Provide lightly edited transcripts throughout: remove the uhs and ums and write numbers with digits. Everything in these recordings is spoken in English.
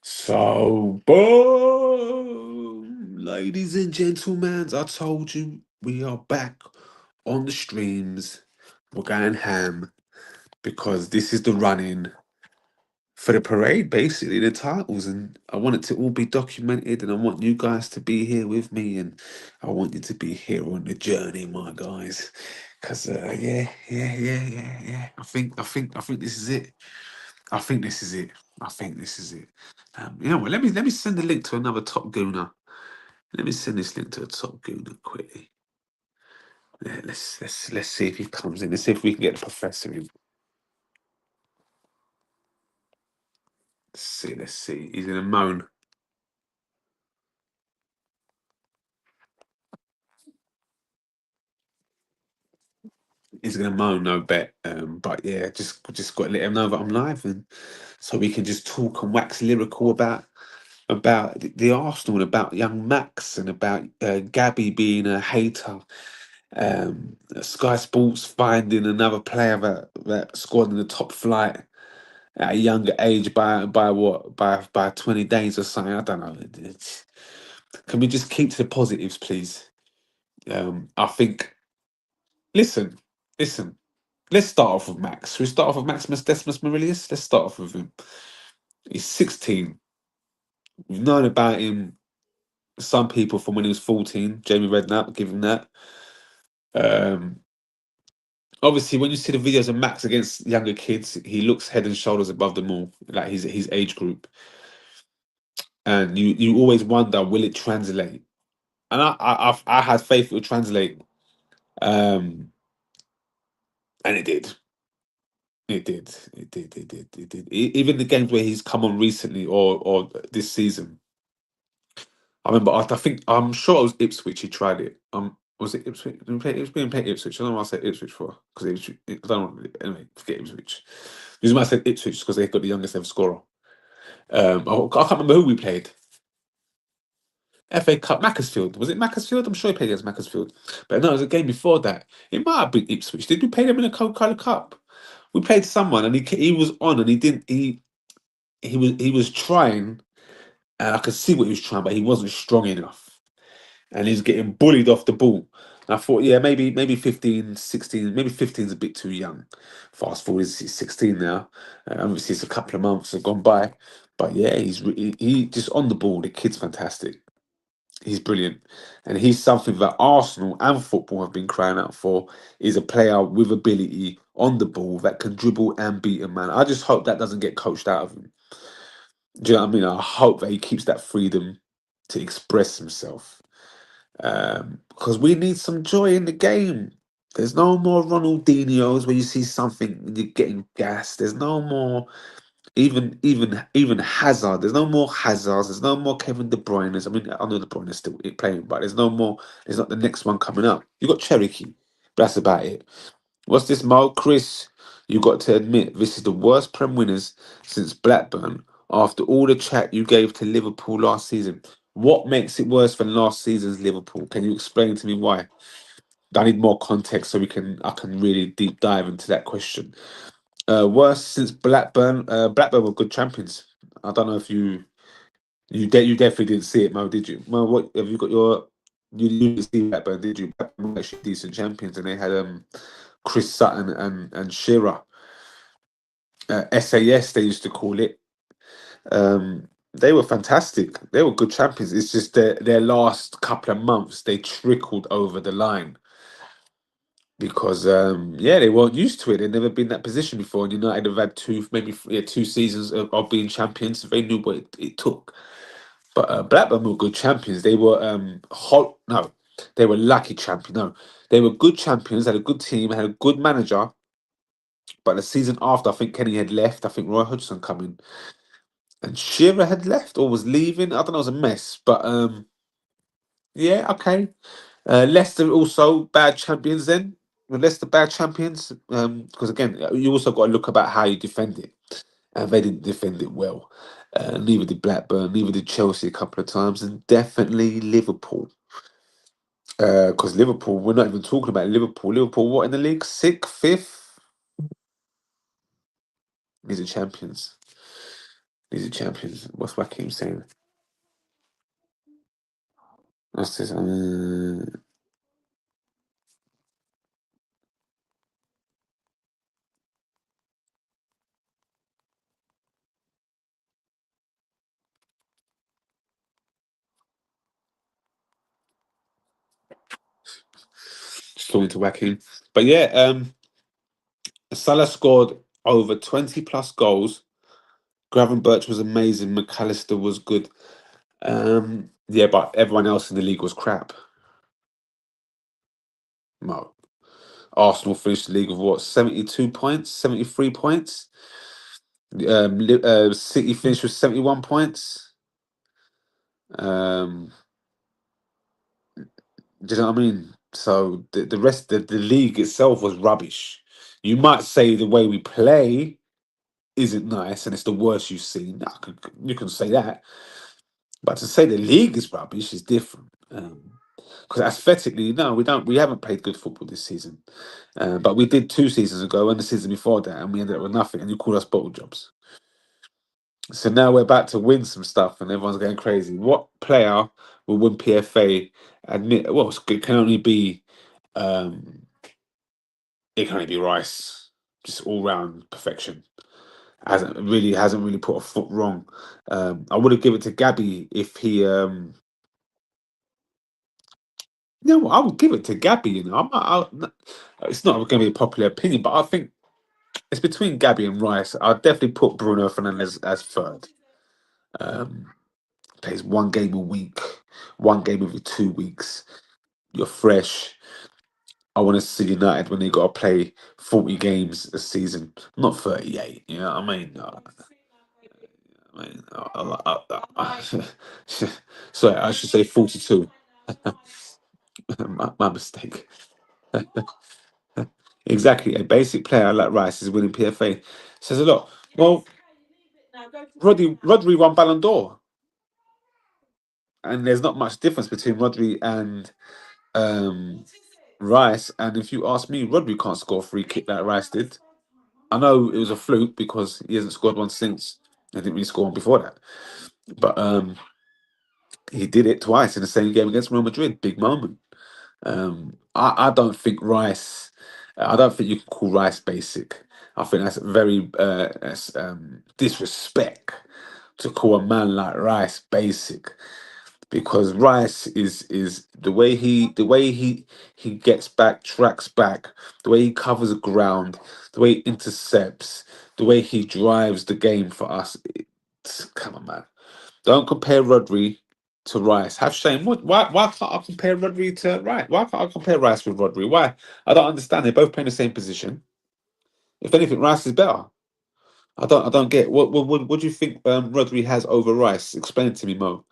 So, boom, ladies and gentlemen, I told you we are back on the streams. We're going ham because this is the running for the parade, basically, the titles. And I want it to all be documented, and I want you guys to be here with me, and I want you to be here on the journey, my guys. Because, yeah. I think this is it. I think this is it. I think this is it. You know what? Let me send the link to another Top Gooner. Let me send this link to a Top Gooner quickly. Yeah, let's see if he comes in. Let's see if we can get the professor in. Let's see. He's gonna moan. He's gonna moan, no bet. But yeah, just got to let him know that I'm live, and so we can just talk and wax lyrical about the Arsenal and about young Max and about Gabby being a hater. Sky Sports finding another player that scored in the top flight at a younger age by what by 20 days or something. I don't know. Can we just keep to the positives, please? I think. Listen, listen. Let's start off with Max. Should we start off with Maximus Decimus Meridius? Let's start off with him. He's 16. We've known about him. Some people from when he was 14. Jamie Redknapp, give him that. Um, Obviously, when you see the videos of Max against younger kids, he looks head and shoulders above them all, like his age group. And you always wonder, will it translate? And I had faith it would translate, um, and it did. It did. It did. It did. It did. Even the games where he's come on recently or this season, I remember. I think I'm sure it was Ipswich. He tried it. Was it Ipswich? Did he play Ipswich? I don't know what I said Ipswich for because I don't know. Anyway, forget Ipswich. The reason why I said Ipswich because they've got the youngest ever scorer. I can't remember who we played. FA Cup, Macclesfield. Was it Macclesfield? I'm sure he played against Macclesfield. But no, it was a game before that. It might have been Ipswich. Did we play them in a Coca-Cola Cup? We played someone and he was on and he didn't he was trying and I could see what he was trying, but he wasn't strong enough. And he's getting bullied off the ball. And I thought, yeah, maybe 15, 16, maybe 15 is a bit too young. Fast forward, he's 16 now. Obviously, it's a couple of months have gone by. But yeah, he just on the ball. The kid's fantastic. He's brilliant, and he's something that Arsenal and football have been crying out for. Is a player with ability on the ball that can dribble and beat a man. I just hope that doesn't get coached out of him. Do you know what I mean? I hope that he keeps that freedom to express himself, because we need some joy in the game. There's no more Ronaldinho's where you see something and you're getting gassed. There's no more even Hazard. There's no more Hazards. There's no more Kevin De Bruyne's. I mean, I know De Bruyne is still playing, but there's no more. There's not the next one coming up. You got Cherokee, but that's about it. What's this, Mo? Chris, you got to admit this is the worst Prem winners since Blackburn. After all the chat you gave to Liverpool last season, what makes it worse than last season's Liverpool? Can you explain to me why? I need more context so I can really deep dive into that question. Worst since Blackburn. Blackburn were good champions. I don't know if you definitely didn't see it, Mo, did you? Mo, what have you got your you didn't see Blackburn, did you? Blackburn were actually decent champions, and they had Chris Sutton and Shearer. SAS they used to call it. They were fantastic. They were good champions. It's just their last couple of months they trickled over the line because yeah, they weren't used to it. They'd never been in that position before. And United have had two seasons of being champions. So they knew what it took. But Blackburn were good champions. They were hot. No, they were lucky champions. No, they were good champions. Had a good team. Had a good manager. But the season after, I think Kenny had left. I think Roy Hodgson coming, and Shearer had left or was leaving. I don't know. It was a mess. But yeah, okay. Leicester also bad champions then. Were Leicester bad champions? Because again, you also got to look about how you defend it, and they didn't defend it well. Neither did Blackburn, neither did Chelsea a couple of times, and definitely Liverpool. Because Liverpool, we're not even talking about Liverpool. Liverpool, what in the league? Sixth, fifth? These are champions. These are champions. What's Wakim saying? What's this? Just talking to Wakim. But yeah, Salah scored over 20 plus goals. Gravenberch was amazing. McAllister was good. Yeah, but everyone else in the league was crap. No. Arsenal finished the league with what, 72 points, 73 points. City finished with 71 points. Um, do you know what I mean? So the rest of the league itself was rubbish. You might say the way we play isn't nice and it's the worst you've seen. You can say that. But to say the league is rubbish is different. Because aesthetically, no, we haven't played good football this season. But we did 2 seasons ago and the season before that, and we ended up with nothing. And you called us bottle jobs. So now we're about to win some stuff, and everyone's going crazy. What player will win PFA? Admit, well, it can only be, um, it can only be Rice. Just all round perfection. Hasn't really put a foot wrong. I would have given it to Gabby if he. No, I would give it to Gabby. It's not going to be a popular opinion, but I think it's between Gabby and Rice. I'd definitely put Bruno Fernandes as third. Um, Plays one game a week, one game every 2 weeks. You're fresh. I want to see United when they got to play 40 games a season, not 38. You know what I mean? I mean, sorry, I should say 42. My mistake. Exactly. A basic player like Rice is winning PFA. Says a lot. Well, Rodri won Ballon d'Or, and there's not much difference between Rodri and um, Rice. And if you ask me, Rodri can't score a free kick like Rice did. I know it was a fluke because he hasn't scored one since. I didn't really score one before that. But he did it twice in the same game against Real Madrid. Big moment. I don't think Rice. I don't think you can call Rice basic. I think that's very disrespect to call a man like Rice basic, because Rice is the way he gets back, tracks back, the way he covers ground, the way he intercepts, the way he drives the game for us. Come on, man. Don't compare Rodri to Rice. Have shame. Why can't I compare Rodri to Rice? Why can't I compare Rice with Rodri? Why? I don't understand. They both play in the same position. If anything, Rice is better. I don't get what do you think Rodri has over Rice? Explain it to me, Mo.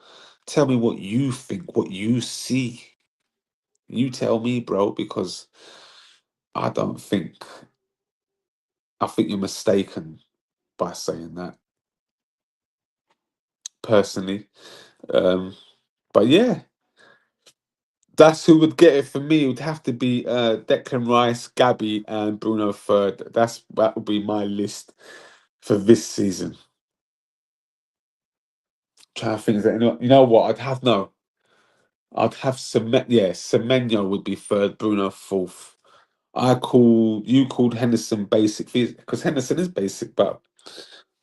Tell me what you think, what you see. You tell me, bro, because I don't think I think you're mistaken by saying that personally. Um, but yeah, that's who would get it for me. It would have to be Declan Rice, Gabby, and Bruno third. That would be my list for this season. Trying to think that you know what I'd have no. I'd have Semenyo would be third, Bruno fourth. You called Henderson basic because Henderson is basic, but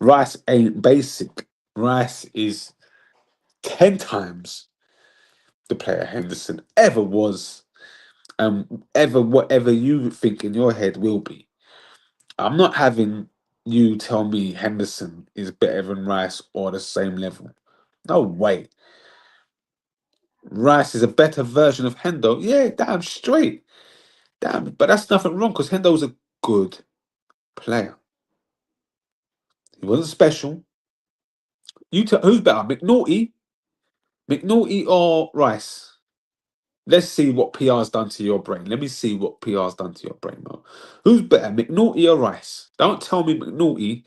Rice ain't basic. Rice is 10 times the player Henderson ever was, ever whatever you think in your head will be. I'm not having you tell me Henderson is better than Rice or the same level. No way. Rice is a better version of Hendo. Yeah, damn straight. Damn, but that's nothing wrong because Hendo's a good player. He wasn't special. Who's better, McNaughty or Rice? Let's see what PR's done to your brain. Let me see what PR's done to your brain, Mo. Who's better, McNaughty or Rice? Don't tell me McNaughty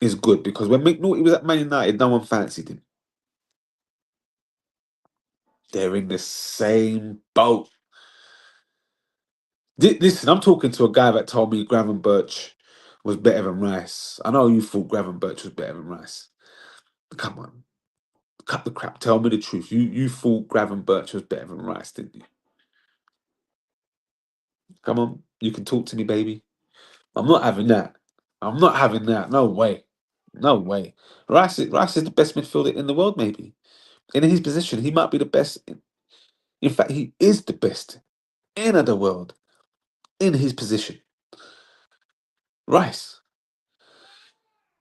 is good, because when McNaughty was at Man United, no one fancied him. They're in the same boat. Listen, I'm talking to a guy that told me Gravenberch was better than Rice. I know you thought Gravenberch was better than Rice. Come on, cut the crap. Tell me the truth. You thought Gravenberch was better than Rice, didn't you? Come on, you can talk to me, baby. I'm not having that. I'm not having that. No way. No way. Rice is the best midfielder in the world, maybe. In his position, he might be the best. In fact, he is the best in the world in his position. Rice.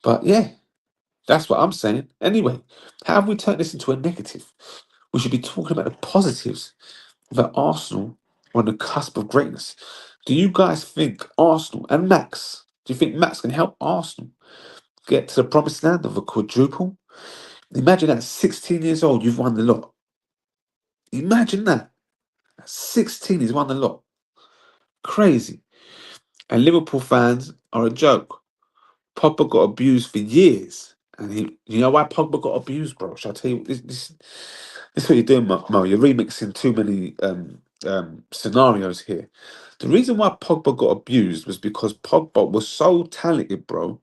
But yeah, that's what I'm saying. Anyway, how have we turned this into a negative? We should be talking about the positives that Arsenal are on the cusp of greatness. Do you guys think Arsenal and Max, do you think Max can help Arsenal get to the promised land of a quadruple? Imagine at 16 years old, you've won the lot. Imagine that. At 16, he's won the lot. Crazy. And Liverpool fans are a joke. Pogba got abused for years. And you know why Pogba got abused, bro? Shall I tell you? This is what you're doing, Mo. You're remixing too many scenarios here. The reason why Pogba got abused was because Pogba was so talented, bro.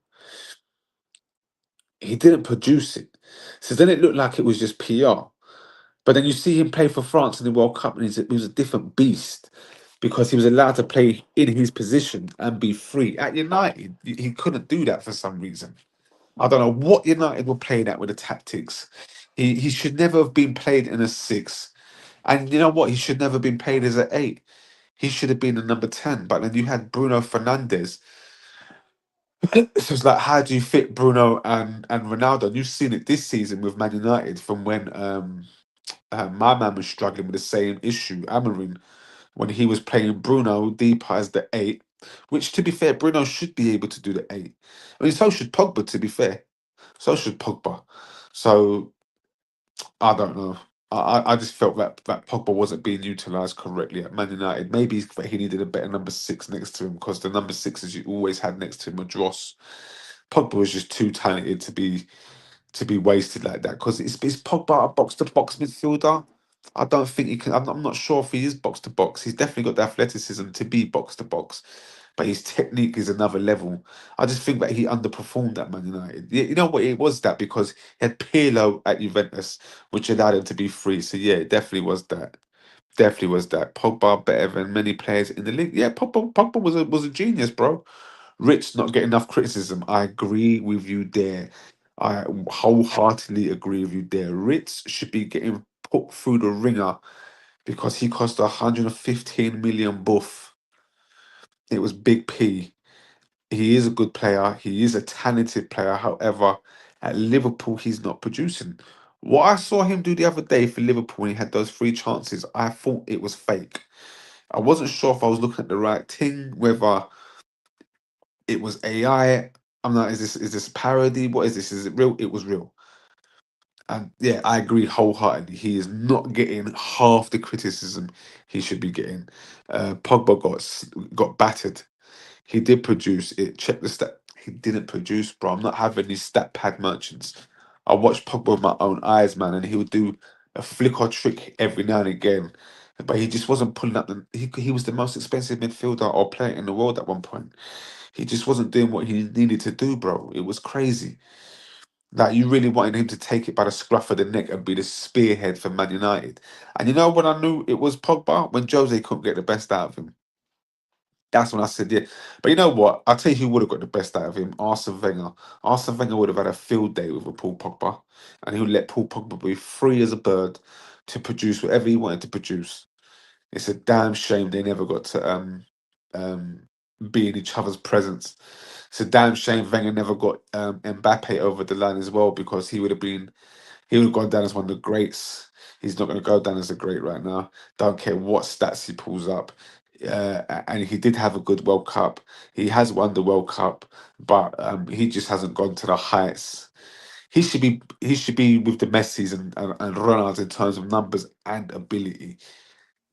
He didn't produce it. So then it looked like it was just PR. But then you see him play for France in the World Cup, and he was a different beast because he was allowed to play in his position and be free. At United, he couldn't do that for some reason. I don't know what United were playing at with the tactics. He should never have been played in a six. And you know what? He should never have been played as an eight. He should have been a number 10. But then you had Bruno Fernandes. So it's like, how do you fit Bruno and Ronaldo? And you've seen it this season with Man United from when my man was struggling with the same issue, Amarin, when he was playing Bruno deeper as the eight, which to be fair, Bruno should be able to do the eight. I mean, so should Pogba, to be fair. So should Pogba. So I don't know. I just felt that Pogba wasn't being utilised correctly at Man United. Maybe he needed a better number six next to him because the number sixes you always had next to him were Dross. Pogba was just too talented to be wasted like that because it's Pogba a box to box midfielder. I don't think he can. I'm not sure if he is box to box. He's definitely got the athleticism to be box to box, but his technique is another level. I just think that he underperformed at Man United. You know what? It was that because he had Pirlo at Juventus, which allowed him to be free. So yeah, it definitely was that. Definitely was that. Pogba better than many players in the league. Yeah, Pogba was a genius, bro. Rich not get enough criticism. I agree with you there. I wholeheartedly agree with you there. Ritz should be getting put through the ringer because he cost 115 million buff. It was Big P. He is a good player. He is a talented player. However, at Liverpool, he's not producing. What I saw him do the other day for Liverpool when he had those three chances, I thought it was fake. I wasn't sure if I was looking at the right thing, whether it was AI. I'm not. Is this parody? What is this? Is it real? It was real. And yeah, I agree wholeheartedly. He is not getting half the criticism he should be getting. Pogba got battered. He did produce it. Check the stat. He didn't produce, bro. I'm not having these stat pad merchants. I watched Pogba with my own eyes, man, and he would do a flick or trick every now and again. But he just wasn't pulling up the. He was the most expensive midfielder or player in the world at one point. He just wasn't doing what he needed to do, bro. It was crazy. Like you really wanted him to take it by the scruff of the neck and be the spearhead for Man United. And you know when I knew it was Pogba? When Jose couldn't get the best out of him. That's when I said, yeah. But you know what? I'll tell you who would have got the best out of him. Arsene Wenger. Arsene Wenger would have had a field day with a Paul Pogba. And he would let Paul Pogba be free as a bird to produce whatever he wanted to produce. It's a damn shame they never got to um, be in each other's presence. It's a damn shame Wenger never got Mbappe over the line as well because he would have gone down as one of the greats. He's not going to go down as a great right now. Don't care what stats he pulls up. And he did have a good World Cup. He has won the World Cup, but he just hasn't gone to the heights. He should be with the Messis and Ronaldo in terms of numbers and ability.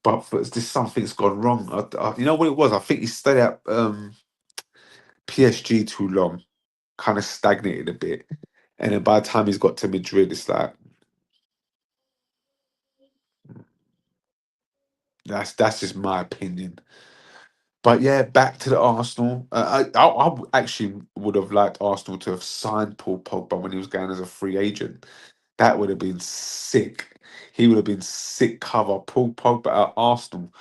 But for this something's gone wrong. You know what it was? I think he stayed at PSG too long, kind of stagnated a bit. And then by the time he's got to Madrid, it's like that's just my opinion. But yeah, back to the Arsenal. Actually would have liked Arsenal to have signed Paul Pogba when he was going as a free agent. That would have been sick. He would have been sick cover. Paul Pogba at Arsenal.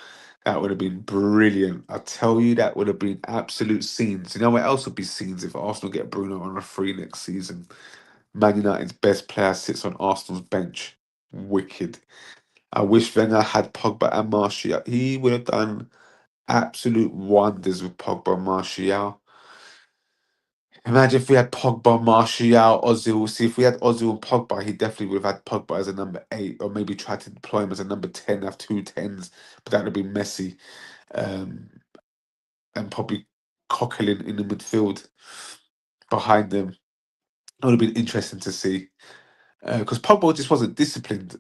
That would have been brilliant. I tell you, that would have been absolute scenes. You know what else would be scenes if Arsenal get Bruno on a free next season? Man United's best player sits on Arsenal's bench. Wicked. I wish Wenger had Pogba and Martial. He would have done absolute wonders with Pogba and Martial. Imagine if we had Pogba, Martial, Ozil. See, if we had Ozil and Pogba, he definitely would have had Pogba as a number 8, or maybe tried to deploy him as a number 10, have two tens, but that would have been messy. Um, and probably Coquelin in the midfield behind them. It would have been interesting to see. Because Pogba just wasn't disciplined.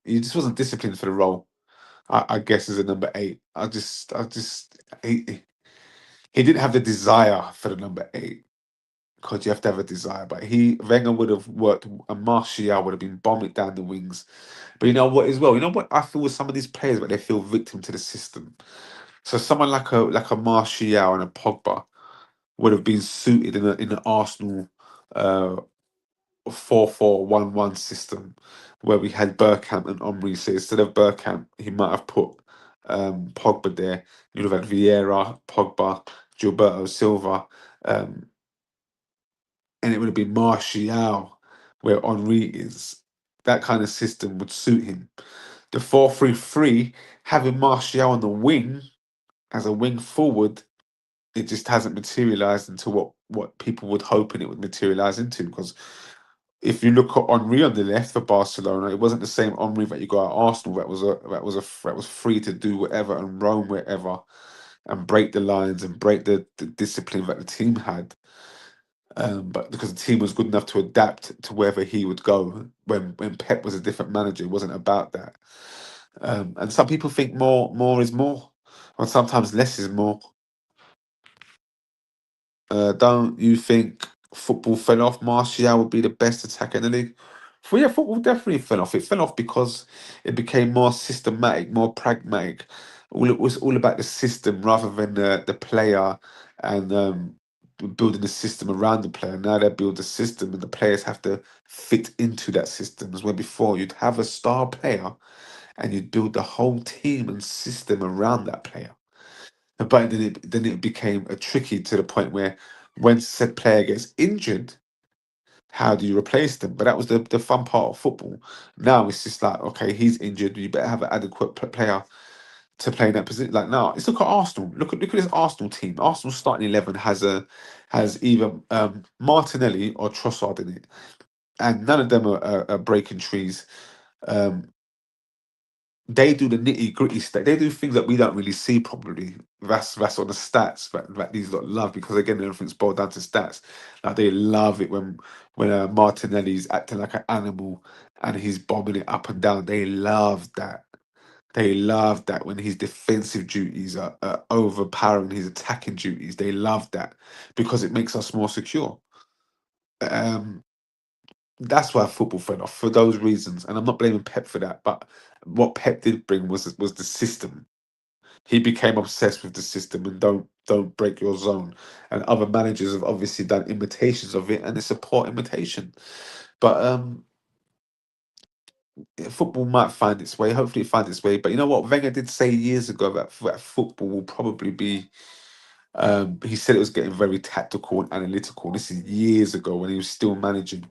He just wasn't disciplined for the role. I guess as a number 8. He didn't have the desire for the number 8, because you have to have a desire. But Wenger would have worked, and Martial would have been bombing down the wings. But you know what, as well, you know what I feel with some of these players, but they feel victim to the system. So someone like a Martial and a Pogba would have been suited in an Arsenal uh 4-4-1-1 system, where we had Bergkamp and Omri. So instead of Bergkamp, he might have put Pogba there. You'd have had Vieira, Pogba, Gilberto Silva, um, and it would have been Martial where Henri is. That kind of system would suit him. The 4-3-3, having Martial on the wing as a wing forward, it just hasn't materialized into what people would hoping it would materialize into. Because if you look at Henri on the left for Barcelona, it wasn't the same Henri that you got at Arsenal. That was free to do whatever and roam wherever and break the lines and break the discipline that the team had. But because the team was good enough to adapt to wherever he would go. When Pep was a different manager, it wasn't about that. And some people think more is more, or sometimes less is more. Don't you think football fell off? Martial would be the best attacker in the league. Well, yeah, football definitely fell off. It fell off because it became more systematic, more pragmatic. It was all about the system rather than the player, and building the system around the player. Now they build the system, and the players have to fit into that system. As where before you'd have a star player, and you'd build the whole team and system around that player. But then it became a tricky to the point where when said player gets injured, how do you replace them? But that was the fun part of football. Now it's just like, okay, he's injured. You better have an adequate player to play in that position. Like now, let's look at Arsenal. Look at this Arsenal team. Arsenal starting 11 has either Martinelli or Trossard in it, and none of them are breaking trees. Um, they do the nitty gritty stuff. They do things that we don't really see probably. That's on the stats that these lot love, because again everything's boiled down to stats. Like they love it when Martinelli's acting like an animal and he's bombing it up and down. They love that. They love that when his defensive duties are overpowering his attacking duties. They love that because it makes us more secure. Um, that's why football fell off for those reasons, and I'm not blaming Pep for that. But what Pep did bring was the system. He became obsessed with the system and don't break your zone. And other managers have obviously done imitations of it, and it's a poor imitation. But football might find its way. Hopefully, it finds its way. But you know what? Wenger did say years ago that football will probably be. He said it was getting very tactical and analytical. This is years ago when he was still managing.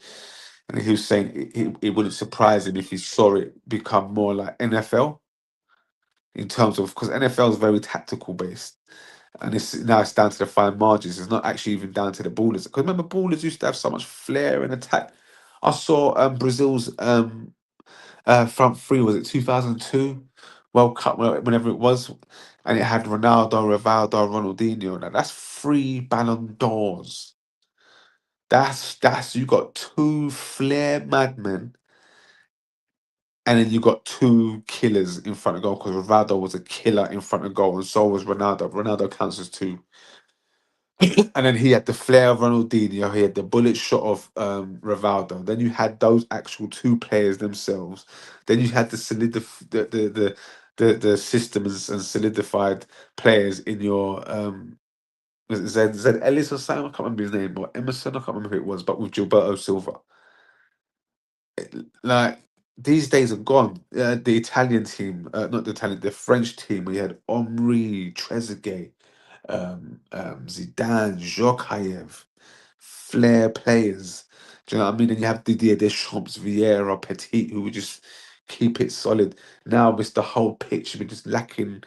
And he was saying it wouldn't surprise him if he saw it become more like NFL, in terms of, because NFL is very tactical based, and it's down to the fine margins. It's not actually even down to the ballers. Because remember, ballers used to have so much flair and attack. I saw Brazil's front three, was it 2002 World Cup, whenever it was, and it had Ronaldo, Rivaldo, Ronaldinho. Now that's 3 Ballon d'Ors. That's you got two flair madmen, and then you got two killers in front of goal, because Rivaldo was a killer in front of goal, and so was Ronaldo. Ronaldo counts as two. And then he had the flair of Ronaldinho, he had the bullet shot of Rivaldo. Then you had those actual two players themselves. Then you had the the systems and solidified players in your was it Zed Ellis or something? I can't remember his name, or Emerson. I can't remember who it was, but with Gilberto Silva. Like these days are gone. The Italian team, not the Italian, the French team. We had Omri, Trezeguet, Zidane, Jokayev, flair players. Do you know what I mean? And you have Didier Deschamps, Vieira, Petit, who would just keep it solid. Now it's the whole pitch. We're just lacking.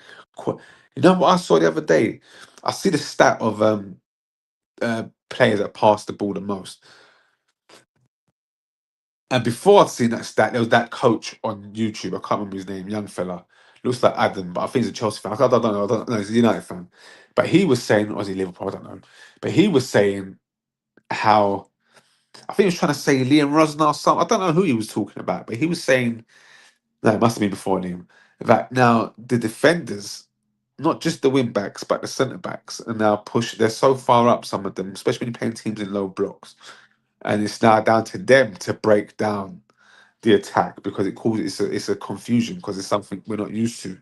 You know what I saw the other day? I see the stat of players that pass the ball the most. And before I'd seen that stat, there was that coach on YouTube. I can't remember his name, young fella. Looks like Adam, but I think he's a Chelsea fan. I don't know. I don't know. He's a United fan. But he was saying, or was he Liverpool? I don't know. But he was saying how I think he was trying to say Liam Rosner or something. I don't know who he was talking about, but he was saying no, it must have been before Liam. That now the defenders, not just the wing backs, but the centre backs, are now they're so far up. Some of them, especially when you're playing teams in low blocks, and it's now down to them to break down the attack because it causes it's a confusion because it's something we're not used to.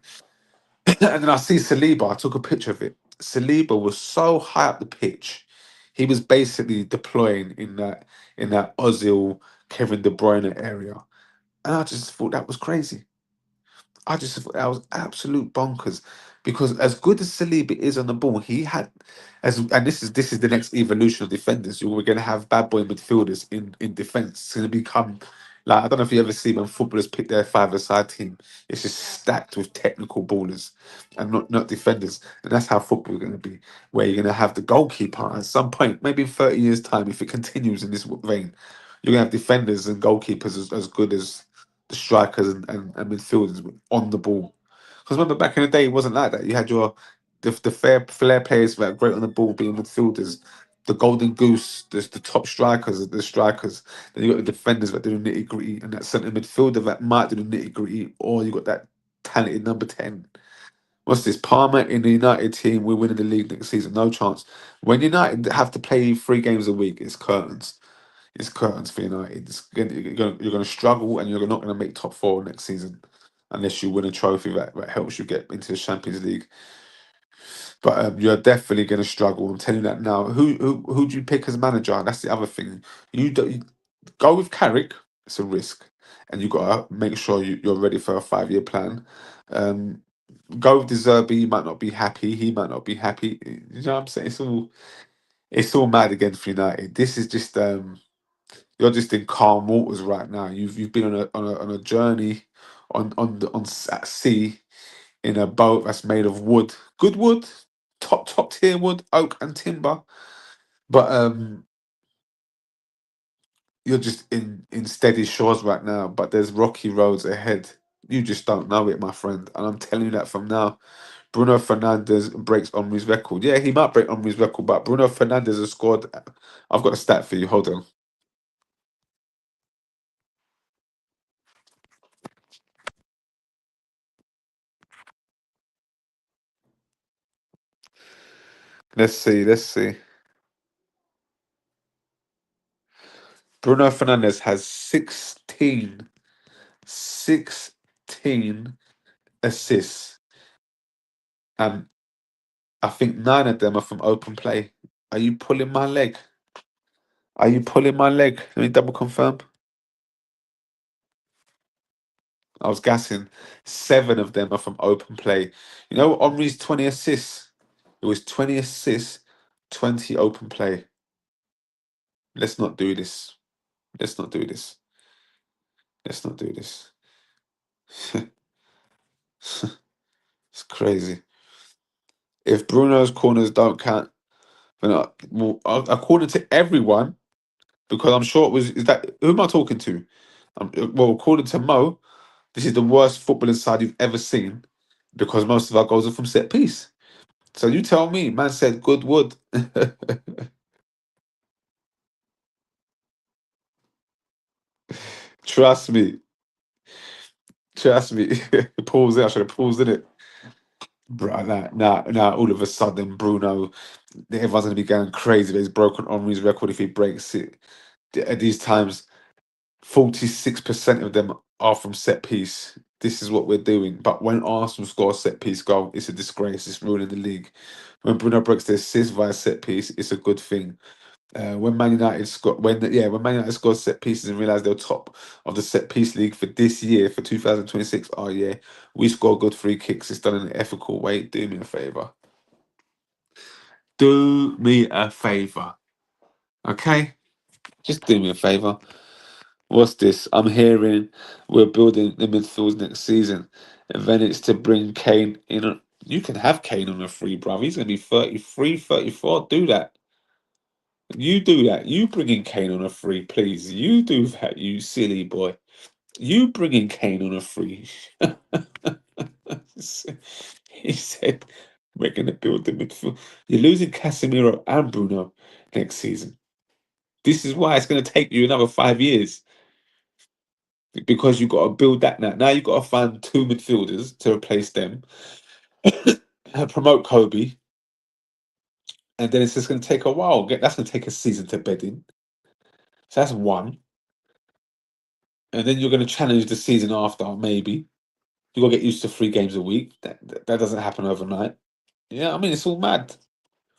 And then I see Saliba. I took a picture of it. Saliba was so high up the pitch, he was basically deploying in that Ozil, Kevin De Bruyne area, and I just thought that was crazy. I just thought that was absolute bonkers because as good as Saliba is on the ball, he had as and this is the next evolution of defenders. We're going to have bad boy midfielders in defense. It's going to become like I don't know if you ever see when footballers pick their five-a-side team. It's just stacked with technical ballers and not defenders. And that's how football is going to be. Where you're going to have the goalkeeper at some point, maybe in 30 years' time, if it continues in this vein, you're going to have defenders and goalkeepers as good as the strikers and midfielders on the ball. Because remember back in the day, it wasn't like that. You had the fair flair players that are great on the ball being midfielders, the golden goose, the top strikers, the strikers. Then you got the defenders that do the nitty gritty, and that centre midfielder that might do the nitty gritty, or you got that talented number 10. What's this? Palmer in the United team, we're winning the league next season. No chance. When United have to play 3 games a week, it's curtains. It's curtains for United. You're going to struggle and you're not going to make top four next season unless you win a trophy that helps you get into the Champions League. But you're definitely going to struggle. I'm telling you that now. Who do you pick as manager? That's the other thing. You go with Carrick. It's a risk, and you got to make sure you're ready for a 5-year plan. Um, go with De Zerbi. You might not be happy. He might not be happy. You know what I'm saying? It's all mad against United. This is just you're just in calm waters right now. You've been on a journey at sea in a boat that's made of wood, good wood, top tier wood, oak and timber. But you're just in steady shores right now. But there's rocky roads ahead. You just don't know it, my friend, and I'm telling you that from now. Bruno Fernandes breaks Omri's record. Yeah, he might break Omri's record, but Bruno Fernandes has scored. I've got a stat for you. Hold on. Let's see. Let's see. Bruno Fernandes has 16 assists, and I think 9 of them are from open play. Are you pulling my leg? Are you pulling my leg? Let me double confirm. I was gassing. 7 of them are from open play. You know, Henri's 20 assists. It was 20 assists, 20 open play. Let's not do this. Let's not do this. Let's not do this. It's crazy. If Bruno's corners don't count, then according to everyone, because I'm sure is that who am I talking to? Well, according to Mo, this is the worst footballing side you've ever seen because most of our goals are from set piece. So you tell me, man said good wood. Trust me, trust me. Pause it. I should have paused in it. Bro, now, all of a sudden, Bruno, everyone's going to be going crazy. He's broken Henri's record if he breaks it. At these times, 46% of them are from set piece. this is what we're doing. But when Arsenal score a set piece goal, it's a disgrace. It's ruining the league. When Bruno breaks their assist via set piece, it's a good thing. When Man United when Man United scored set pieces and realised they're top of the set piece league for this year for 2026. Oh yeah, we score good free kicks. It's done in an ethical way. Do me a favour. Do me a favour, okay? Just do me a favour. What's this? I'm hearing we're building the midfield next season, and then it's to bring Kane in. You can have Kane on a free, bruv. He's gonna be 33, 34. Do that. You do that. You bring in Kane on a free, please. You do that, you silly boy. You bring in Kane on a free. He said, we're going to build the midfield. You're losing Casemiro and Bruno next season. This is why it's going to take you another 5 years because you've got to build that now. Now you've got to find two midfielders to replace them, promote Kobe, and then it's just going to take a while. That's going to take a season to bed in. So that's one. And then you're going to challenge the season after, maybe. You got to get used to 3 games a week. That doesn't happen overnight. Yeah, I mean, it's all mad.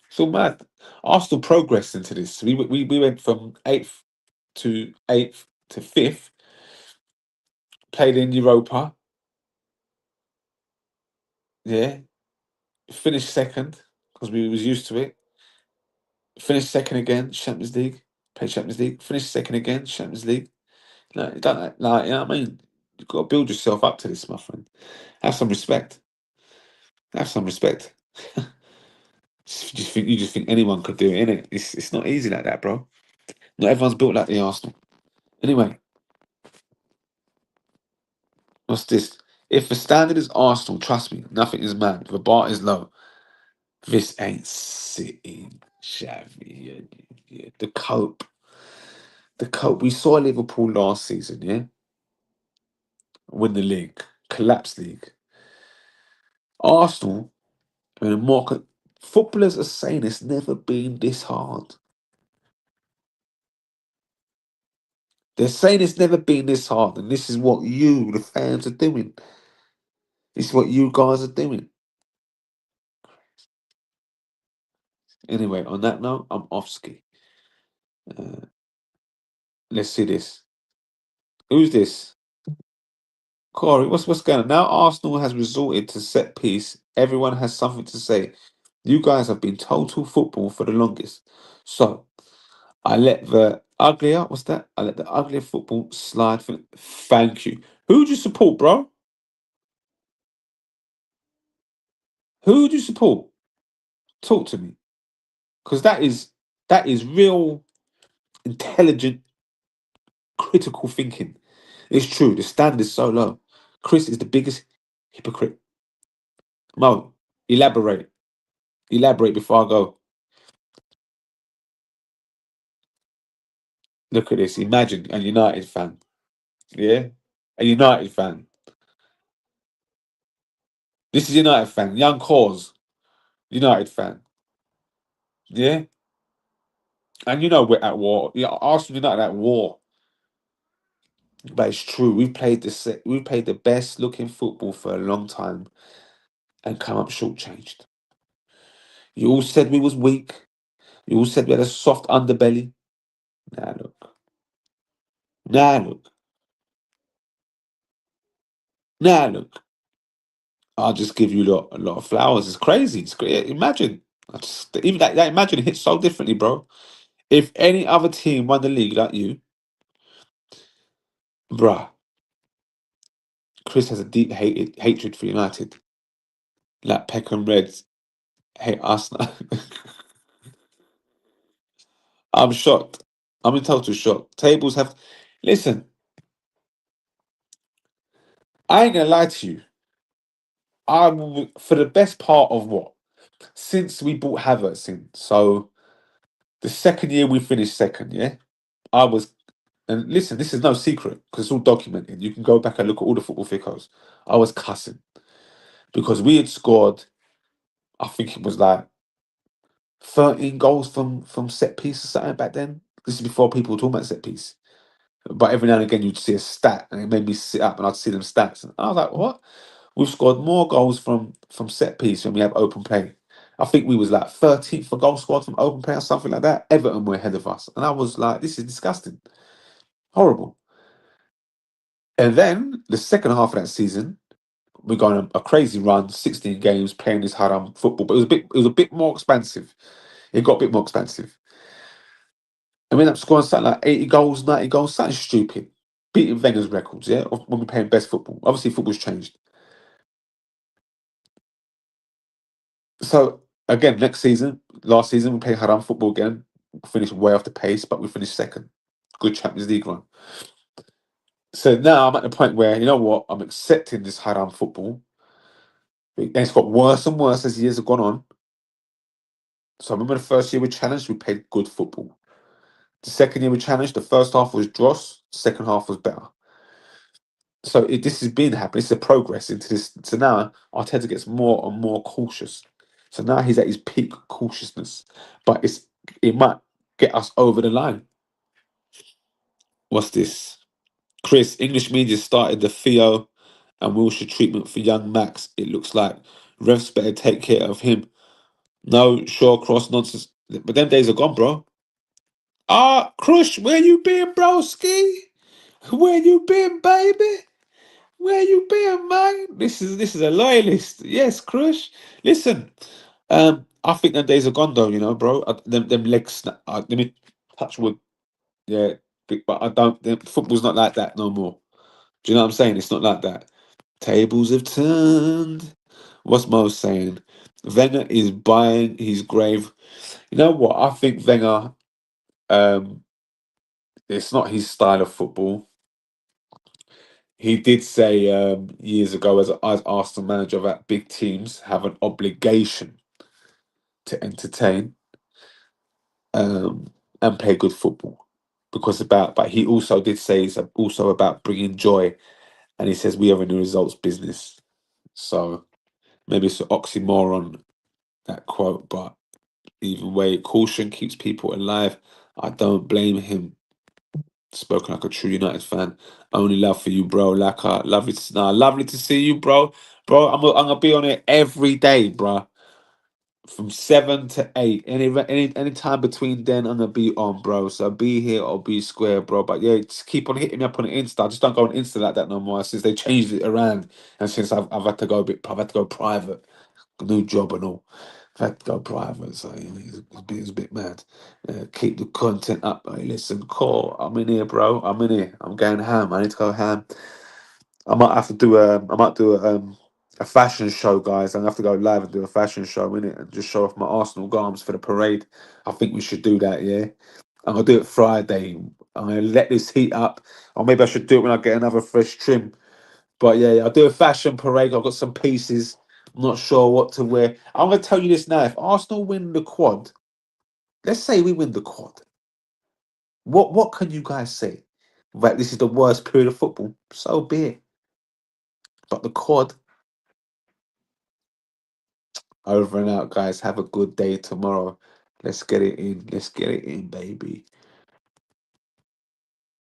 It's all mad. Arsenal progressed into this. We went from eighth to fifth. Played in Europa. Yeah, finished second because we was used to it. Finished second again, Champions League. Played Champions League. Finished second again, Champions League. Like, you don't like, you know what I mean? You've got to build yourself up to this, my friend. Have some respect. Have some respect. You just think anyone could do it, innit? It's not easy like that, bro. Not everyone's built like the Arsenal. Anyway, what's this? If the standard is Arsenal, trust me, nothing is mad. The bar is low. This ain't sitting, Xavi. Yeah. The cope. The cope. We saw Liverpool last season, yeah? Win the league. Collapse league. Arsenal, I mean, footballers are saying it's never been this hard. They're saying it's never been this hard, and this is what you, the fans, are doing. This is what you guys are doing. Anyway, on that note, I'm off ski. Uh, let's see this. Who's this? Corey, what's going on? Now Arsenal has resorted to set piece. Everyone has something to say. You guys have been total football for the longest. So I let the uglier, what's that? I let the uglier football slide for thank you. Who do you support, bro? Who do you support? Talk to me. Because that is real intelligent, critical thinking. It's true. The standard is so low. Chris is the biggest hypocrite. Mo, elaborate. Elaborate before I go. Look at this. Imagine a United fan. Yeah? A United fan. This is United fan. Young Cause. United fan. Yeah? And you know we're at war. Yeah, Arsenal United at war. But it's true. We've played the best looking football for a long time and come up shortchanged. You all said we was weak. You all said we had a soft underbelly. Nah, look. Nah, look. Nah, look. I'll just give you a lot of flowers. It's crazy. It's great. Imagine. Even that imagine it hits so differently, bro. If any other team won the league like you, bruh, Chris has a deep hatred for United. Like Peckham Reds hate Arsenal. I'm shocked. I'm in total shock. Tables have. Listen, I ain't gonna lie to you. For the best part of what? Since we bought Havertz in. So the second year we finished second, yeah? I was. And listen, this is no secret because it's all documented. You can go back and look at all the football ficos. I was cussing because we had scored, I think it was like 13 goals from set piece or something back then. This is before people were talking about set piece. But every now and again you'd see a stat, and it made me sit up, and I'd see them stats, and I was like, "What? We've scored more goals from set piece when we have open play." I think we was like 13th for goal scored from open play or something like that. Everton were ahead of us, and I was like, "This is disgusting, horrible." And then the second half of that season, we got on a crazy run, 16 games playing this hard football, but it was a bit more expensive. It got a bit more expensive. And we ended up scoring something like 80 goals, 90 goals, something stupid. Beating Wenger's records, yeah, of when we're playing best football. Obviously, football's changed. So, again, next season, last season, we played Haram football again. Finished way off the pace, but we finished second. Good Champions League run. So now I'm at the point where, you know what, I'm accepting this Haram football. And it's got worse and worse as years have gone on. So I remember the first year we challenged, we played good football. The second year we challenged, the first half was dross, second half was better. So this has been happening. It's a progress into this. So now Arteta gets more and more cautious. So now he's at his peak cautiousness, but it might get us over the line. What's this? Chris, English media started the Theo and Wilshire treatment for young Max. It looks like refs better take care of him. No Shawcross nonsense. But them days are gone, bro. Ah, Crush, where you been, broski? Where you been, baby? Where you been, man? This is a loyalist. Yes, Crush. Listen, I think them days are gone though, bro. Them legs. Let me touch wood. Yeah, but I don't. Football's not like that no more. Do you know what I'm saying? It's not like that. Tables have turned. What's Mo saying? Wenger is buying his grave. You know what? I think Wenger. Um, it's not his style of football. He did say years ago, as Arsenal manager, that big teams have an obligation to entertain um, and play good football. But he also did say it's also about bringing joy, and he says we are in the results business. So maybe it's an oxymoron, that quote, but either way, caution keeps people alive. I don't blame him. Spoken like a true United fan. Only love for you, bro. Like, lovely to see you, bro. Bro, I'm gonna be on it every day, bro. From 7 to 8. Any time between then, I'm gonna be on, bro. So be here or be square, bro. But yeah, just keep on hitting me up on Insta. I just don't go on Insta like that no more since they changed it around, and since I've had to go I've had to go private, new job and all. I've had to go private, so it's a bit mad. Keep the content up. Hey, listen, call. I'm in here, bro. I'm in here. I'm going ham. I need to go ham. I might have to do a fashion show, guys. I'm gonna have to go live and do a fashion show in it and just show off my Arsenal garments for the parade. I think we should do that. Yeah, I'm gonna do it Friday. I'm gonna let this heat up, or maybe I should do it when I get another fresh trim. But yeah, I'll do a fashion parade. I've got some pieces. I'm not sure what to wear. I'm gonna tell you this now: if Arsenal win the quad, let's say we win the quad, what can you guys say? Right, this is the worst period of football. So be it. But the quad, over and out, guys. Have a good day tomorrow. Let's get it in. Let's get it in, baby.